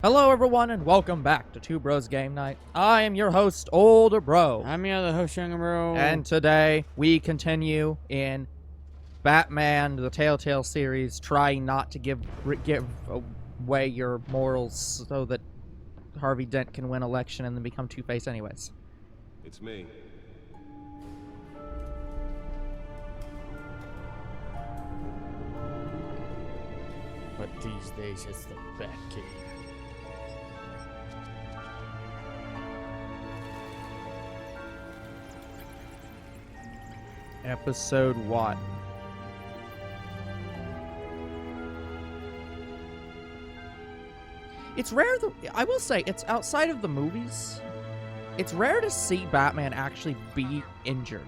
Hello everyone and welcome back to Two Bros Game Night. I am your host, Older Bro. I'm your other host, Younger Bro. And today we continue in Batman, the Telltale Series, trying not to give away your morals so that Harvey Dent can win election and then become Two-Face anyways. It's me. But these days it's the Batcave. Episode what? It's rare I will say, it's outside of the movies. It's rare to see Batman actually be injured.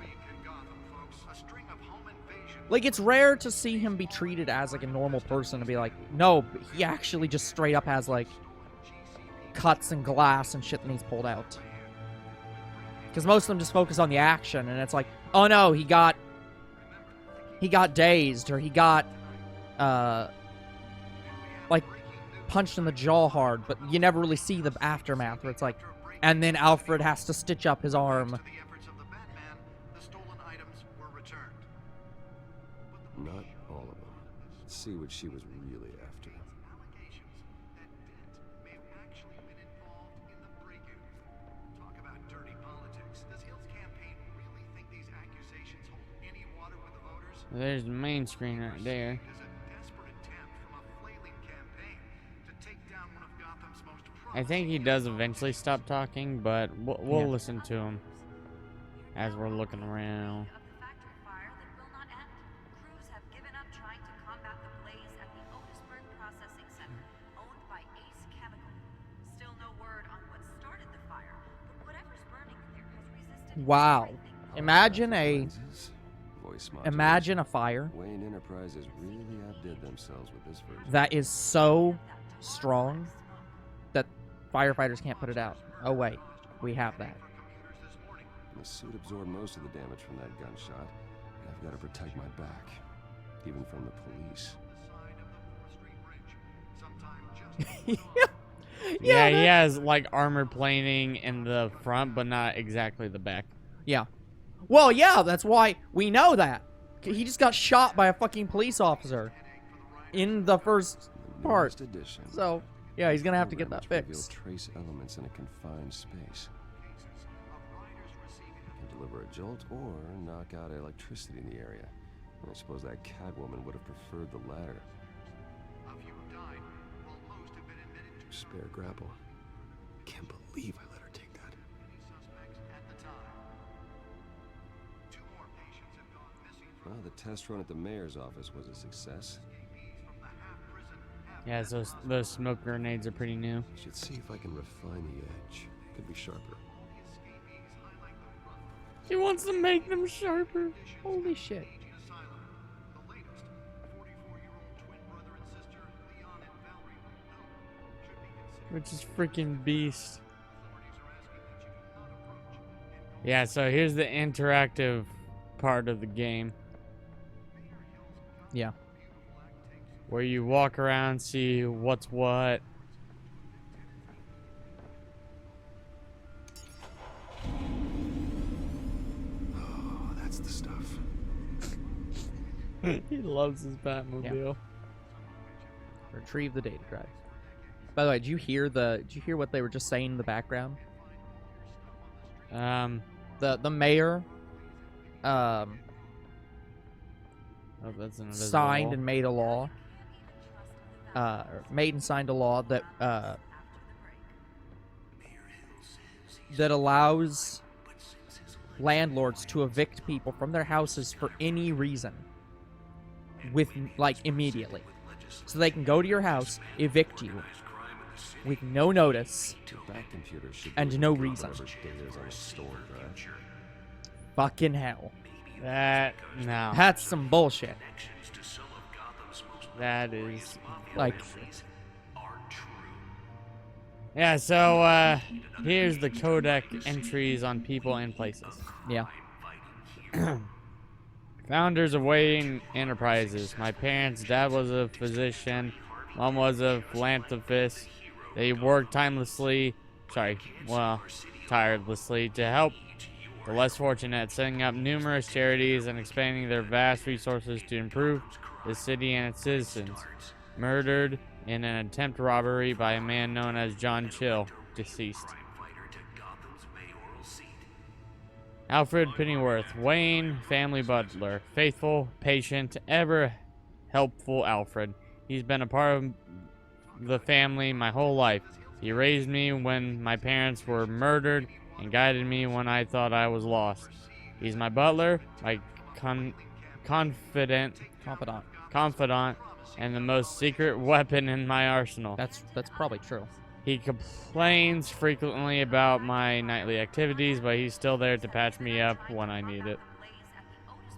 Like, it's rare to see him be treated as, like, a normal person and be like, no, he actually just straight up has, like, cuts and glass and shit that he's pulled out. Because most of them just focus on the action, and it's like, oh no, he got dazed, or he got, like, punched in the jaw hard, but you never really see the aftermath, where it's like, and then Alfred has to stitch up his arm. Not all of them. Let's see what she was really after. There's the main screen right there. I think he does eventually stop talking, but we'll listen to him as we're looking around. Wow. Imagine a fire Wayne Enterprises really outdid themselves with this version. that is so strong that firefighters can't put it out. Oh wait, we have that. The suit absorbed most of the damage from that gunshot, and I've got to protect my back, even from the police. Yeah, he has like armor plating in the front, but not exactly the back. Yeah. Well, yeah, that's why we know that. He just got shot by a fucking police officer in the first part. Edition. So, yeah, he's gonna have to get that fixed. Trace elements in a confined space. Can deliver a jolt or knock out electricity in the area. I suppose that Catwoman would have preferred the latter. Spare grapple. Can't believe I let her take that. Well, the test run at the mayor's office was a success. Yeah, so those smoke grenades are pretty new. Should see if I can refine the edge. Could be sharper. He wants to make them sharper. Holy shit. Which is freaking beast. Yeah, so here's the interactive part of the game. Yeah. Where you walk around, see what's what. Oh, that's the stuff. He loves his Batmobile. Yeah. Retrieve the data drive. By the way, did you hear what they were just saying in the background? The mayor Oh, that's an invisible signed wall. and made a law. Made and signed a law that that allows landlords to evict people from their houses for any reason, with like immediately, so they can go to your house, evict you with no notice and no reason. Fucking hell. No. That's some bullshit. That is Like, yeah, so here's the Codex entries on people and places. yeah. Founders of Wayne Enterprises. My parents, dad was a physician, mom was a philanthropist. They work tirelessly to help the less fortunate, setting up numerous charities and expanding their vast resources to improve the city and its citizens. Murdered in an attempt robbery by a man known as John Chill, deceased. Alfred Pennyworth, Wayne, family butler. Faithful, patient, ever helpful Alfred. He's been a part of the family my whole life. He raised me when my parents were murdered and guided me when I thought I was lost. He's my butler, my confidant, and the most secret weapon in my arsenal. That's probably true. He complains frequently about my nightly activities, but he's still there to patch me up when I need it.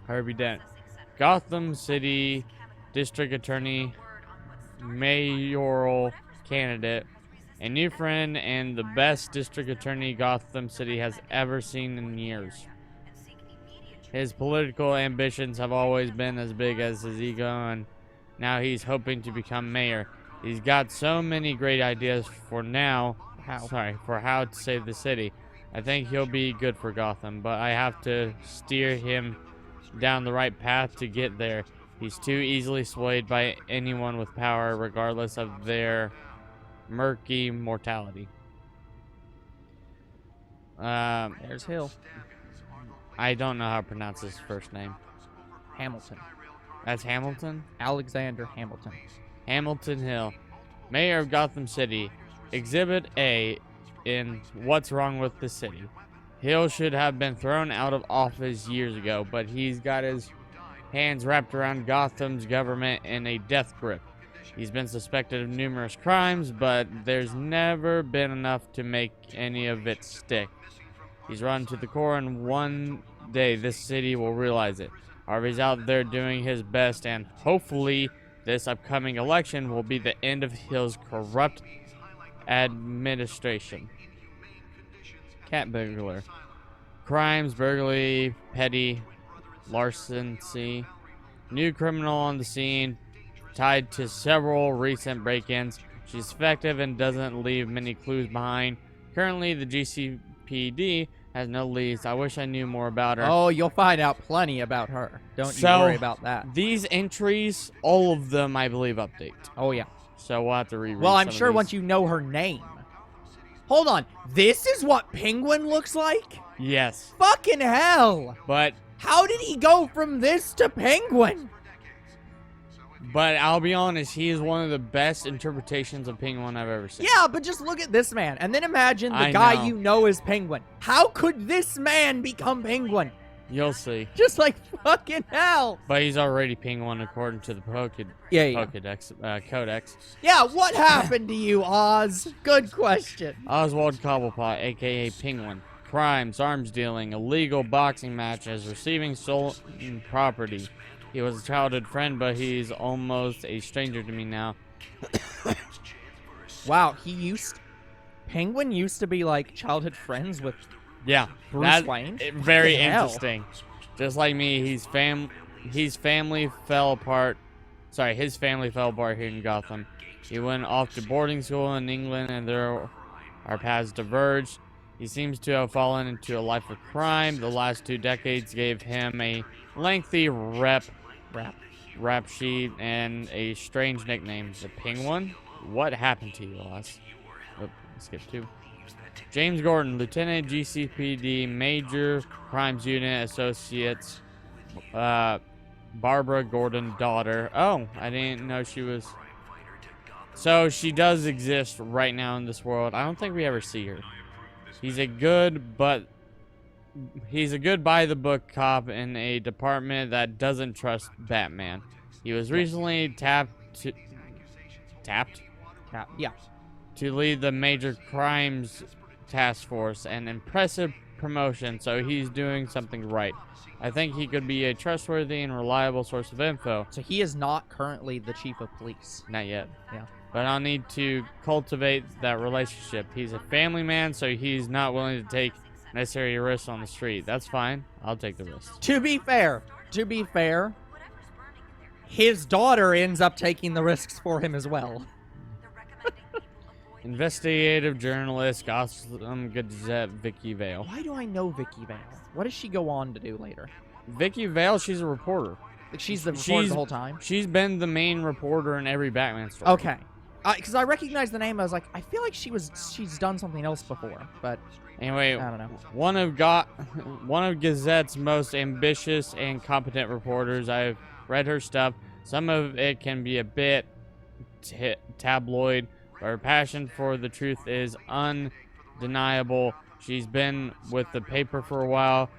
Harvey Dent, Gotham City District Attorney, mayoral candidate, a new friend, and the best district attorney Gotham City has ever seen in years. His political ambitions have always been as big as his ego, and now he's hoping to become mayor. He's got so many great ideas for how to save the city. I think he'll be good for Gotham, but I have to steer him down the right path to get there. He's too easily swayed by anyone with power, regardless of their murky mortality. There's Hill. I don't know how to pronounce his first name. Hamilton. That's Hamilton? Alexander Hamilton. Hamilton Hill, mayor of Gotham City. Exhibit A in What's Wrong with the City. Hill should have been thrown out of office years ago, but he's got his hands wrapped around Gotham's government in a death grip. He's been suspected of numerous crimes, but there's never been enough to make any of it stick. He's run to the core, and one day this city will realize it. Harvey's out there doing his best, and hopefully this upcoming election will be the end of Hill's corrupt administration. Cat burglar. Crimes, burglary, petty, larceny. New criminal on the scene, tied to several recent break-ins. She's effective and doesn't leave many clues behind. Currently, the GCPD has no leads. I wish I knew more about her. Oh, you'll find out plenty about her. Don't you worry about that. These entries, all of them, I believe, update. Oh, yeah. So we'll have to reread. Well, I'm sure once you know her name. Hold on. This is what Penguin looks like? Yes. Fucking hell. But how did he go from this to Penguin? But I'll be honest, he is one of the best interpretations of Penguin I've ever seen. Yeah, but just look at this man, and then imagine the guy you know is Penguin. How could this man become Penguin? You'll see. Just like fucking hell. But he's already Penguin according to the Codex. Codex. Yeah, what happened to you, Oz? Good question. Oswald Cobblepot, a.k.a. Penguin. Crimes, arms dealing, illegal boxing matches, receiving stolen property. He was a childhood friend, but he's almost a stranger to me now. Wow, Penguin used to be like childhood friends with Bruce Wayne? Very interesting. Just like me, his family fell apart. Sorry, his family fell apart here in Gotham. He went off to boarding school in England, and our paths diverged. He seems to have fallen into a life of crime. The last 2 decades gave him a lengthy rap sheet and a strange nickname, the Penguin. What happened to you, Oz? Oh, skip 2. James Gordon, Lieutenant GCPD, Major Crimes Unit Associates, Barbara Gordon, daughter. Oh, I didn't know she was. So she does exist right now in this world. I don't think we ever see her. He's a good by the book cop in a department that doesn't trust Batman. He was recently tapped to lead the major crimes task force, an impressive promotion, so he's doing something right. I think he could be a trustworthy and reliable source of info. So he is not currently the chief of police. Not yet. Yeah. But I'll need to cultivate that relationship. He's a family man, so he's not willing to take necessary risks on the street. That's fine. I'll take the risk. To be fair, his daughter ends up taking the risks for him as well. Investigative journalist, Gotham Gazette, Vicky Vale. Why do I know Vicky Vale? What does she go on to do later? Vicky Vale, she's a reporter. Like she's the reporter the whole time? She's been the main reporter in every Batman story. Okay. Because I recognize the name, I was like, I feel like she's done something else before, but Anyway, I don't know. one of Gazette's most ambitious and competent reporters. I've read her stuff. Some of it can be a bit tabloid, but her passion for the truth is undeniable. She's been with the paper for a while,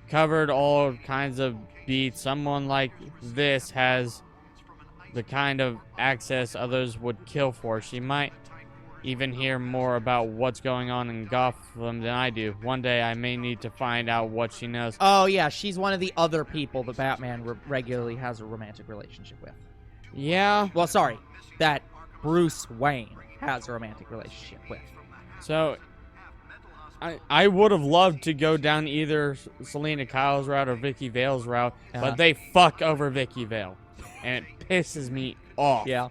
covered all kinds of beats. Someone like this has the kind of access others would kill for. She might even hear more about what's going on in Gotham than I do. One day I may need to find out what she knows. Oh, yeah, she's one of the other people that Batman regularly has a romantic relationship with. Yeah. Well, sorry, that Bruce Wayne has a romantic relationship with. So, I would have loved to go down either Selena Kyle's route or Vicky Vale's route, but they fuck over Vicky Vale, and it pisses me off. Yeah.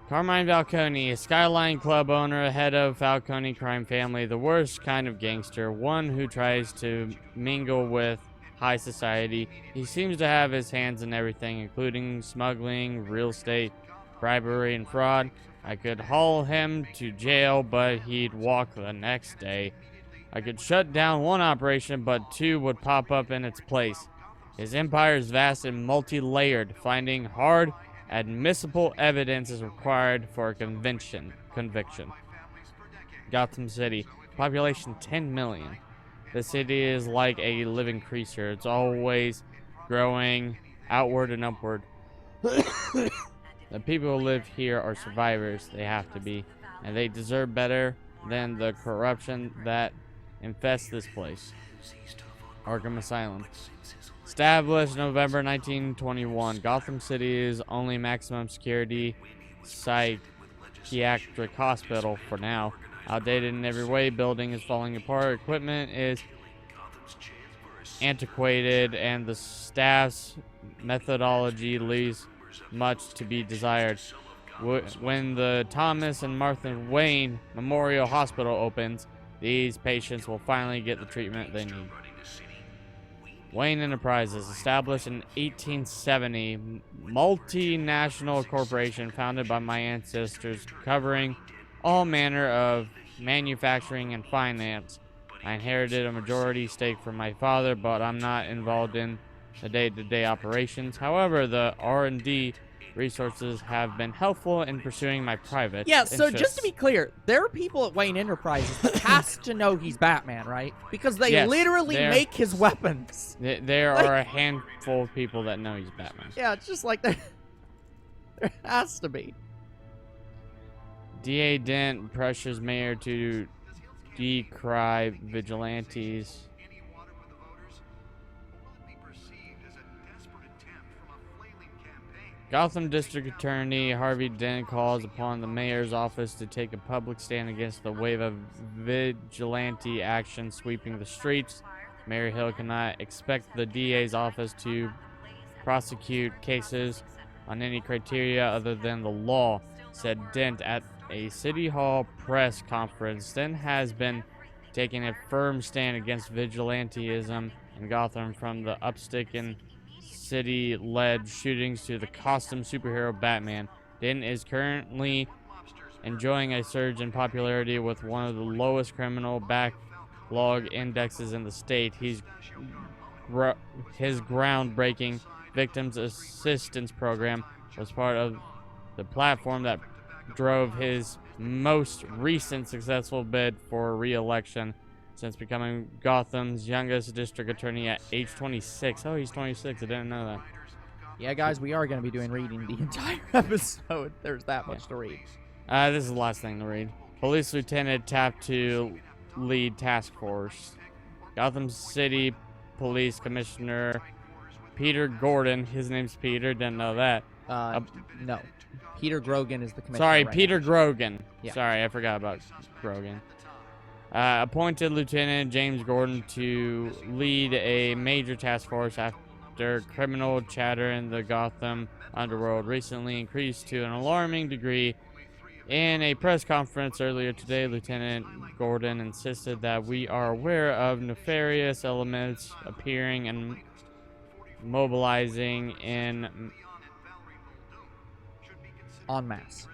Carmine Falcone, a Skyline Club owner, head of Falcone crime family, the worst kind of gangster, one who tries to mingle with high society. He seems to have his hands in everything, including smuggling, real estate, bribery, and fraud. I could haul him to jail, but he'd walk the next day. I could shut down one operation, but two would pop up in its place. His empire is vast and multi-layered. Finding hard, admissible evidence is required for a conviction. Gotham City, population 10 million. The city is like a living creature. It's always growing outward and upward. The people who live here are survivors. They have to be. And they deserve better than the corruption that infests this place. Arkham Asylum. Established November 1921. Gotham City's only maximum security psychiatric hospital for now. Outdated in every way, building is falling apart, equipment is antiquated, and the staff's methodology leaves much to be desired. When the Thomas and Martha Wayne Memorial Hospital opens, these patients will finally get the treatment they need. Wayne Enterprises, established in 1870, multinational corporation founded by my ancestors, covering all manner of manufacturing and finance. I inherited a majority stake from my father, but I'm not involved in the day-to-day operations. However, the R&D resources have been helpful in pursuing my private so interests. just to be clear, there are people at Wayne Enterprises that has to know he's Batman, right? Because they Yes, literally make his weapons. There Like- are a handful of people that know he's Batman. Yeah, it's just like there has to be. D.A. Dent pressures mayor to decry vigilantes. Gotham District Attorney Harvey Dent calls upon the mayor's office to take a public stand against the wave of vigilante action sweeping the streets. Mayor Hill cannot expect the DA's office to prosecute cases on any criteria other than the law, said Dent at a City Hall press conference. Dent has been taking a firm stand against vigilantism in Gotham, from the upsticking city-led shootings to the costume superhero Batman. Dent is currently enjoying a surge in popularity with one of the lowest criminal backlog indexes in the state. His groundbreaking Victims Assistance Program was part of the platform that drove his most recent successful bid for re-election since becoming Gotham's youngest district attorney at age 26. Oh, he's 26. I didn't know that. Yeah, guys, we are going to be doing reading the entire episode. There's that much to read. This is the last thing to read. Police lieutenant tapped to lead task force. Gotham City Police Commissioner Peter Gordon. His name's Peter. Didn't know that. No. Peter Grogan is the commissioner. Sorry, right Peter now. Grogan. Yeah. Sorry, I forgot about Grogan. Appointed Lieutenant James Gordon to lead a major task force after after criminal chatter in the Gotham underworld recently increased to an alarming degree. In a press conference earlier today, Lieutenant Gordon insisted that we are aware of nefarious elements appearing and mobilizing in En masse.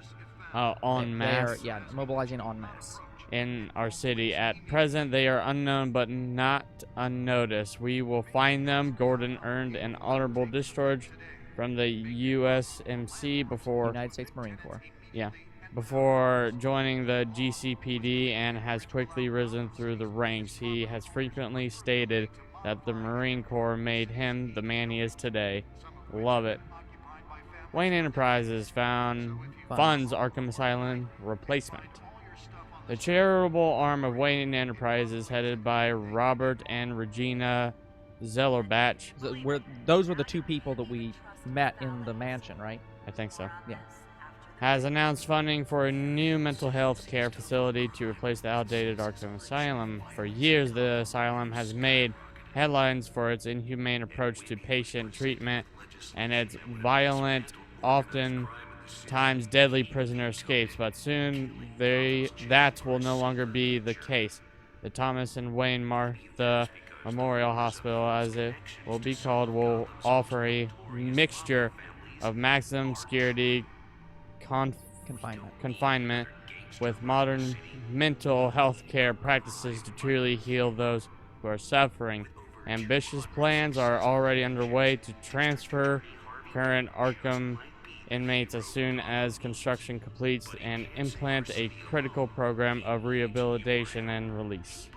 en masse They are, mobilizing en masse. in our city. At present, they are unknown but not unnoticed. We will find them. Gordon earned an honorable discharge from the USMC before United States Marine Corps. before joining the GCPD and has quickly risen through the ranks. He has frequently stated that the Marine Corps made him the man he is today. Love it. Wayne Enterprises funds Arkham Asylum replacement. The charitable arm of Wayne Enterprises, headed by Robert and Regina Zellerbach. Those were the two people that we met in the mansion, right? I think so. Yeah. Has announced funding for a new mental health care facility to replace the outdated Arkham Asylum. For years, the asylum has made headlines for its inhumane approach to patient treatment and its violent, oftentimes deadly prisoner escapes, but soon that will no longer be the case. The Thomas and Wayne Martha Memorial Hospital, as it will be called, will offer a mixture of maximum security confinement with modern mental health care practices to truly heal those who are suffering. Ambitious plans are already underway to transfer current Arkham inmates as soon as construction completes and implement a critical program of rehabilitation and release.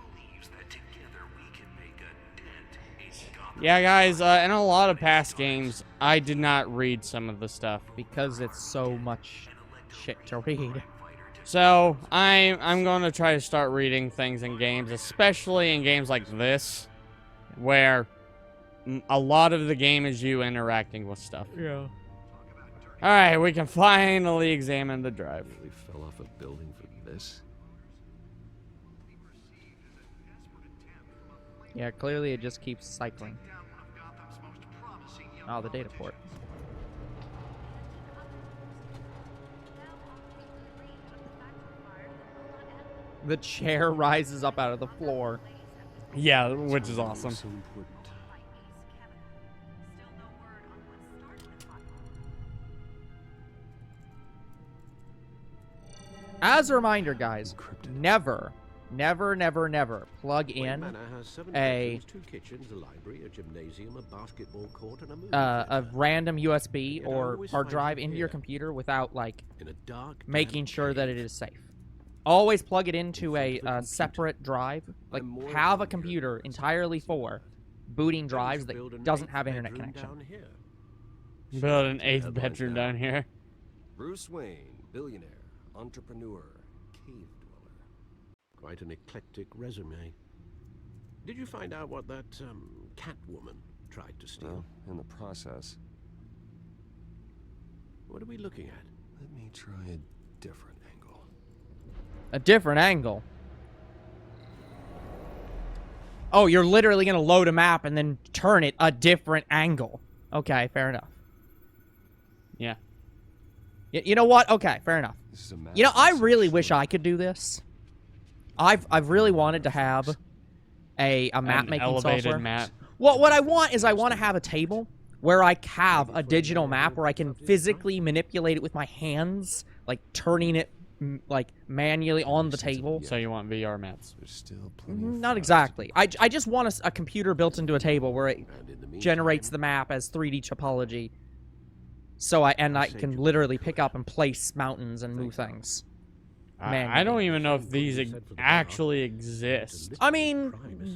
Yeah, guys, in a lot of past games, I did not read some of the stuff. Because it's so much shit to read. So, I'm going to try to start reading things in games, especially in games like this, where a lot of the game is you interacting with stuff. Yeah. Alright, we can finally examine the drive. Really fell off a building for this? Yeah, clearly it just keeps cycling. Oh, the data port. The chair rises up out of the floor. Yeah, which is awesome. So important. As a reminder, guys, Encrypted. never plug in a random USB or hard drive into your computer without, like, making sure that it is safe. Always plug it into a separate drive. Like, have a computer entirely for booting drives that doesn't have internet connection. Build an 8th bedroom down here. Bruce Wayne, billionaire, entrepreneur, cave dweller. Quite an eclectic resume. Did you find out what that Catwoman tried to steal? Well, in the process. What are we looking at? Let me try a different angle. A different angle? Oh, you're literally going to load a map and then turn it a different angle. Okay, fair enough. Yeah. You know what? Okay, fair enough. This is a You know, I really massive wish I could do this. I've really wanted to have a map An making elevated software. map. Well, what I want is I want to have a table where I have a digital map where I can physically manipulate it with my hands, like turning it like manually on the table. So you want VR maps? There's still plenty of Not files. exactly. I just want a computer built into a table where it And in the meantime, generates the map as 3D topology. So I can literally pick up and place mountains and move things. I don't even know if these actually exist. I mean,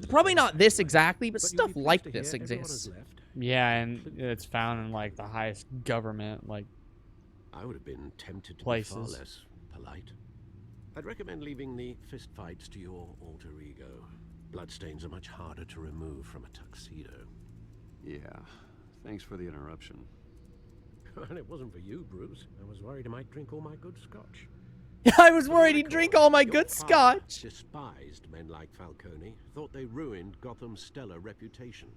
probably not this exactly, but stuff like this exists. Yeah, and it's found in like the highest government, like I would have been tempted to places. be far less polite. I'd recommend leaving the fistfights to your alter ego. Bloodstains are much harder to remove from a tuxedo. Yeah. Thanks for the interruption. And it wasn't for you, Bruce. I was worried I might drink all my good scotch. I was worried he'd drink all my Your good father scotch. Despised men like Falcone. Thought they ruined Gotham's stellar reputation.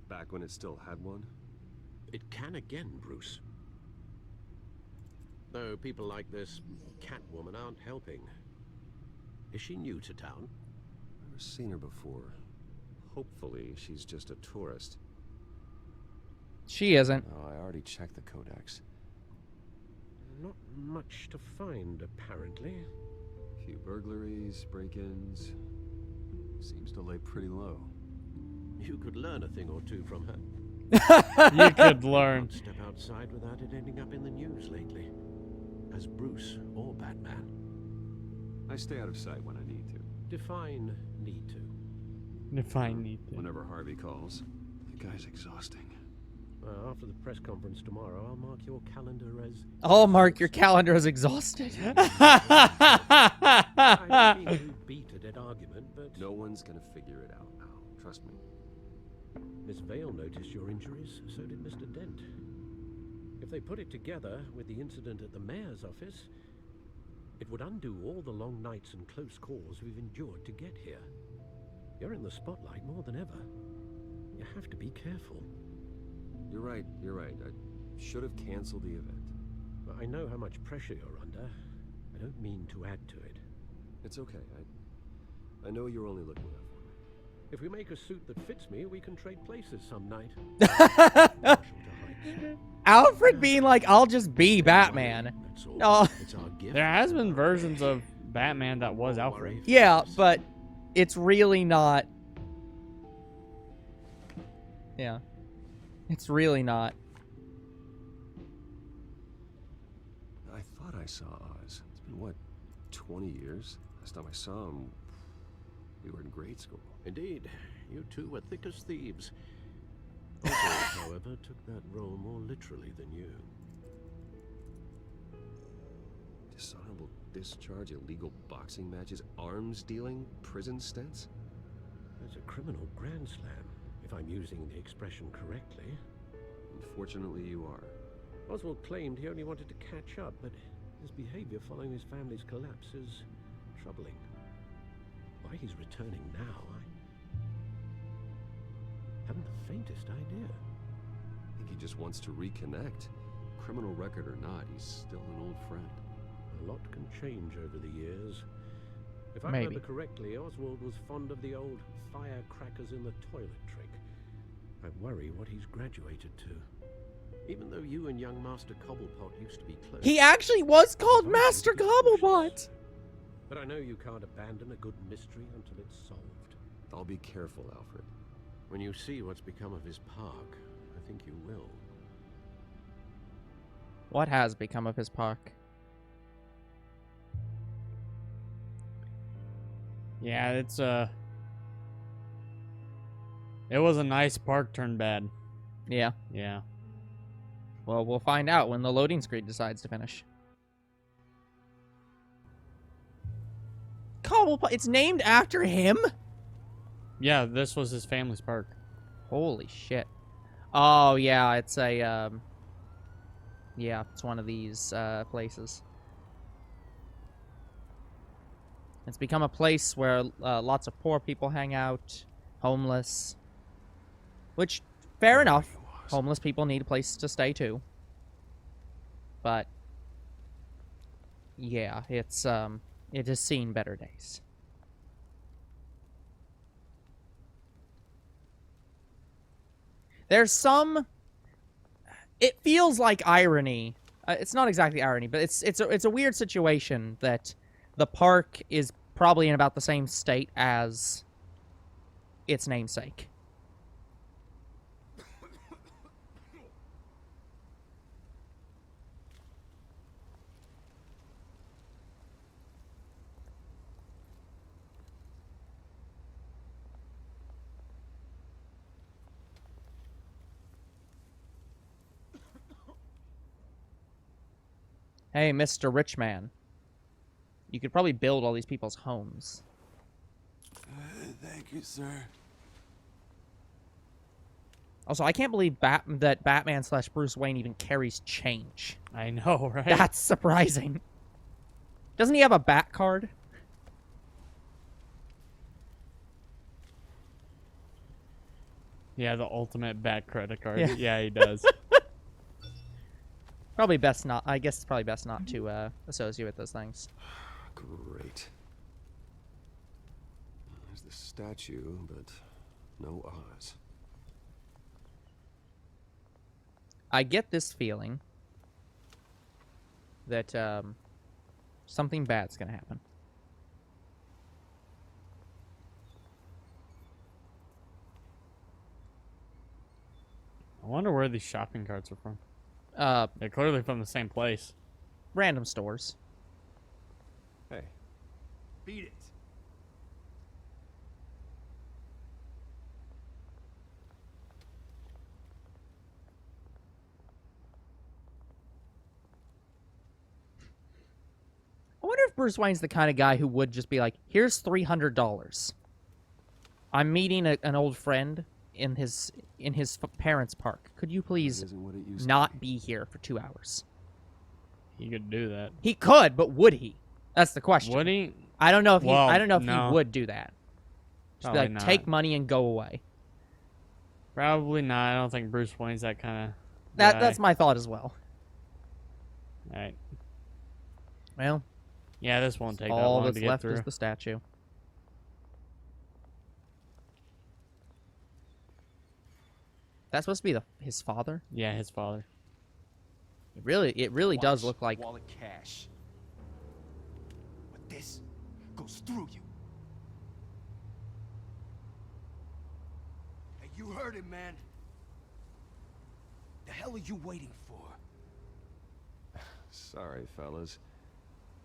Back when it still had one? It can again, Bruce. Though people like this Catwoman aren't helping. Is she new to town? Never seen her before. Hopefully, she's just a tourist. She isn't. Oh, I already checked the Codex. Not much to find, apparently. Few burglaries, break-ins. Seems to lay pretty low. You could learn a thing or two from her. You could learn. Can't step outside without it ending up in the news lately. As Bruce or Batman. I stay out of sight when I need to. Define need to. If I need to. Whenever Harvey calls. The guy's exhausting. After the press conference tomorrow, I'll mark your calendar as... I'll mark your calendar as exhausted. I don't mean to beat a dead argument, but... No one's gonna figure it out now. Trust me. Miss Vale noticed your injuries, so did Mr. Dent. If they put it together with the incident at the mayor's office, it would undo all the long nights and close calls we've endured to get here. You're in the spotlight more than ever. You have to be careful. You're right. I should have canceled the event. But I know how much pressure you're under. I don't mean to add to it. It's okay. I know you're only looking out for me. If we make a suit that fits me, we can trade places some night. Alfred being like, I'll just be Batman. That's all. No. It's our gift. There has been versions of Batman that was Don't Alfred. worry. Yeah, but it's really not. Yeah. It's really not. I thought I saw Oz. It's been, what, 20 years? Last time I saw him, we were in grade school. Indeed, you two were thick as thieves. Oswald, however, took that role more literally than you. Dishonorable discharge, illegal boxing matches, arms dealing, prison stints? That's a criminal grand slam, if I'm using the expression correctly. Unfortunately, you are. Oswald claimed he only wanted to catch up, but his behavior following his family's collapse is troubling. Why he's returning now, I haven't the faintest idea. I think he just wants to reconnect. Criminal record or not, he's still an old friend. A lot can change over the years. If I Maybe. remember correctly, Oswald was fond of the old firecrackers in the toilet trick. I worry what he's graduated to. Even though you and young Master Cobblepot used to be close. He actually was called I Master think he's Gobblebot. cautious. But I know you can't abandon a good mystery until it's solved. I'll be careful, Alfred. When you see what's become of his park, I think you will. What has become of his park? Yeah, it's it was a nice park turned bad. Yeah. Yeah. Well, we'll find out when the loading screen decides to finish. Cobblepot. It's named after him? Yeah, this was his family's park. Holy shit. Oh, yeah, it's a, yeah, it's one of these, places. It's become a place where, lots of poor people hang out, homeless. Which, fair enough. Homeless people need a place to stay, too. But, yeah, it's, it has seen better days. There's some... It feels like irony. It's not exactly irony, but it's a weird situation that the park is probably in about the same state as its namesake. Hey, Mr. Rich Man. You could probably build all these people's homes. Thank you, sir. Also, I can't believe that Batman / Bruce Wayne even carries change. I know, right? That's surprising. Doesn't he have a bat card? Yeah, the ultimate bad credit card. Yeah. Yeah, he does. Probably best not. I guess it's probably best not to associate with those things. Great. There's the statue, but no Oz. I get this feeling that something bad's gonna happen. I wonder where these shopping carts are from. They're clearly from the same place. Random stores. Hey, Beat it. I wonder if Bruce Wayne's the kind of guy who would just be like, "Here's $300. I'm meeting an old friend in his parents' park. Could you please isn't what it used not be here for 2 hours?" He could do that. He could, but would he? That's the question. Would he? I don't know if Well, I don't know if no. he would do that. Just be Probably like, not. take money and go away. Probably not. I don't think Bruce Wayne's that kind of That's my thought as well. All right. Well, Yeah, this won't take that all long that's to get left through. is the statue. That's supposed to be his father. Yeah, his father. It really does Watch, look like. wall of cash. But this goes through you. Hey, you heard it, man. The hell are you waiting for? Sorry, fellas.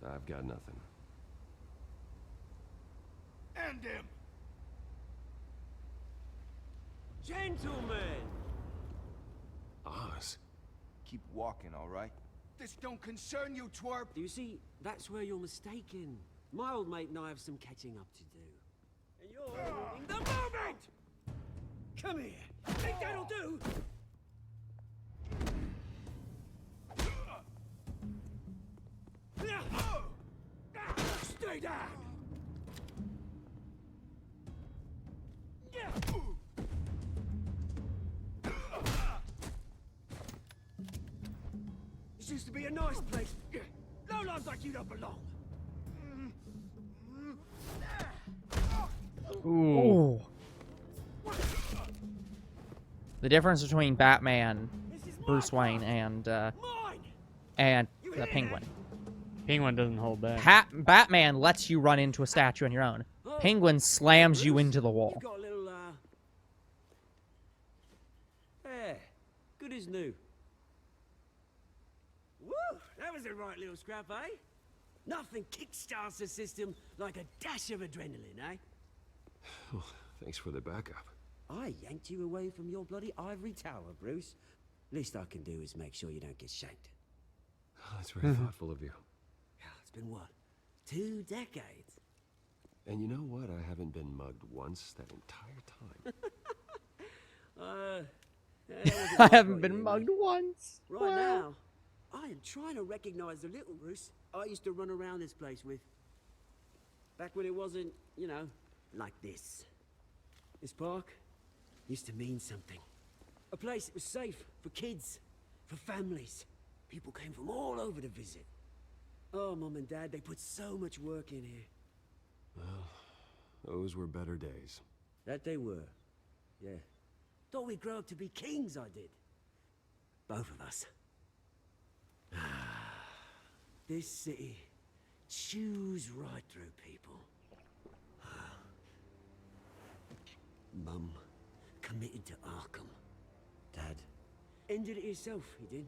I've got nothing. End him. Gentlemen! Oz? Keep walking, all right? This don't concern you, twerp. You see, that's where you're mistaken. My old mate and I have some catching up to do. And you're ruining the moment! Come here! Think that'll do? Stay down. This used to be a nice place. No lives like you don't belong. Ooh. The difference between Batman, This is Bruce my Wayne, and mine! the Penguin. Penguin doesn't hold back. Batman lets you run into a statue on your own. Penguin slams you Bruce, into the wall. You got a little, there. Good as new. Woo! That was a right little scrap, eh? Nothing kickstarts the system like a dash of adrenaline, eh? Oh, thanks for the backup. I yanked you away from your bloody ivory tower, Bruce. Least I can do is make sure you don't get shanked. Oh, that's very thoughtful of you. Yeah, it's been what? 2 decades? And you know what? I haven't been mugged once that entire time. That wasn't I my haven't fault, been you know. mugged once. Right Wow. now, I am trying to recognize the little Bruce I used to run around this place with. Back when it wasn't, you know, like this. This park used to mean something. A place that was safe for kids, for families. People came from all over to visit. Oh, Mum and Dad, they put so much work in here. Those were better days. That they were. Yeah. Thought we'd grow up to be kings, I did. Both of us. This city chews right through people. Mum committed to Arkham. Dad ended it himself, he did.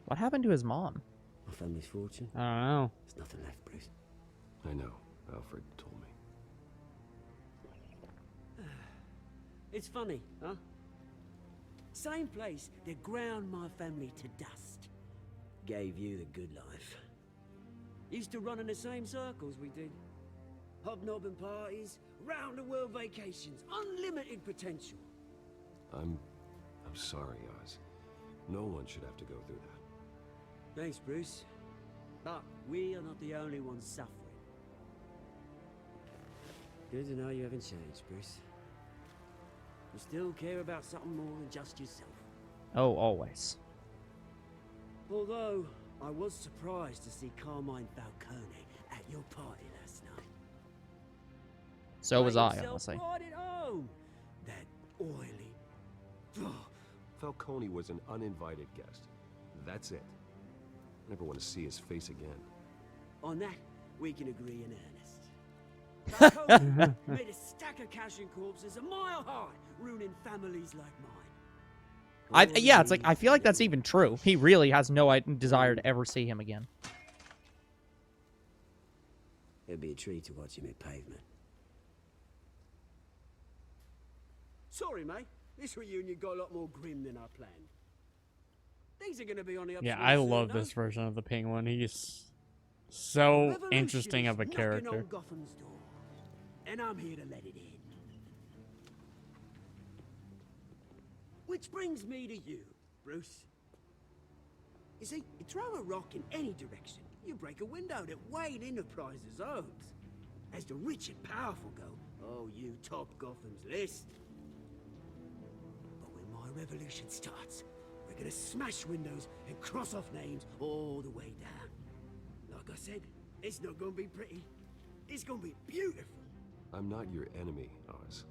What happened to his mom? My family's fortune. I don't know. There's nothing left, Bruce. I know. Alfred told me. It's funny, huh? Same place that ground my family to dust. Gave you the good life. Used to run in the same circles we did. Hobnobbing parties, round-the-world vacations, unlimited potential. I'm sorry, Oz. No one should have to go through that. Thanks, Bruce. But we are not the only ones suffering. Good to know you haven't changed, Bruce. You still care about something more than just yourself. Oh, always. Although, I was surprised to see Carmine Falcone at your party last night. So was Made I, himself honestly. right at home. That oily... Falcone was an uninvited guest. That's it. Never want to see his face again. On that, we can agree in earnest. Falcone made a stack of cash and corpses a mile high, ruining families like mine. Yeah, it's like, I feel like that's even true. He really has no desire to ever see him again. It'd be a treat to watch him hit pavement. Sorry, mate. This reunion got a lot more grim than I planned. Things are gonna be on the upswing. Yeah, I soon, love though. this version of the Penguin. He's so Revolution interesting is of a knocking character. on Gotham's door, and I'm here to let it in. Which brings me to you, Bruce. You see, you throw a rock in any direction, you break a window that Wayne Enterprises owns. As the rich and powerful go, oh, you top Gotham's list. But when my revolution starts, we're gonna smash windows and cross off names all the way down. Like I said, it's not gonna be pretty. It's gonna be beautiful. I'm not your enemy, Oz.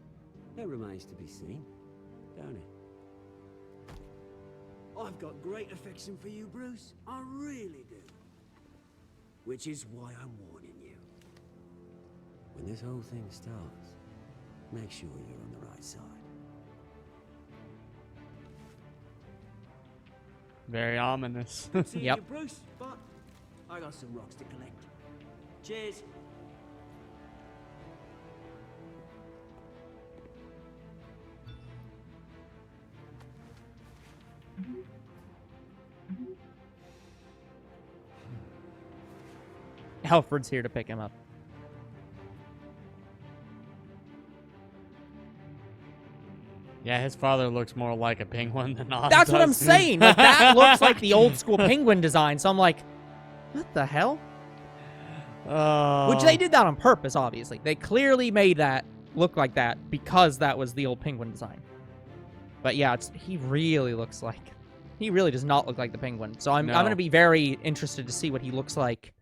That remains to be seen, don't it? I've got great affection for you, Bruce. I really do. Which is why I'm warning you. When this whole thing starts, make sure you're on the right side. Very ominous. See Yep. you, Bruce, but I got some rocks to collect. Cheers. Alfred's here to pick him up. Yeah, his father looks more like a penguin than Oz That's what I'm does. saying. Like, that looks like the old school Penguin design. So I'm like, what the hell? Which they did that on purpose, obviously. They clearly made that look like that because that was the old Penguin design. But yeah, he really looks like... He really does not look like the Penguin. So I'm going to be very interested to see what he looks like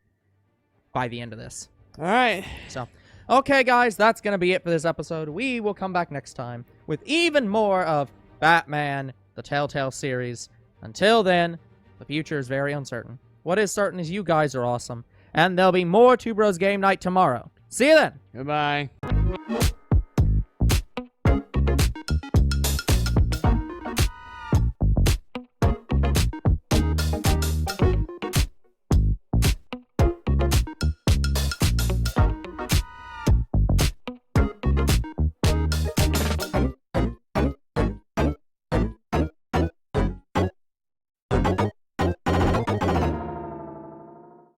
by the end of this. All right. So, okay, guys, that's going to be it for this episode. We will come back next time with even more of Batman, the Telltale series. Until then, the future is very uncertain. What is certain is you guys are awesome, and there'll be more Two Bros Game Night tomorrow. See you then! Goodbye.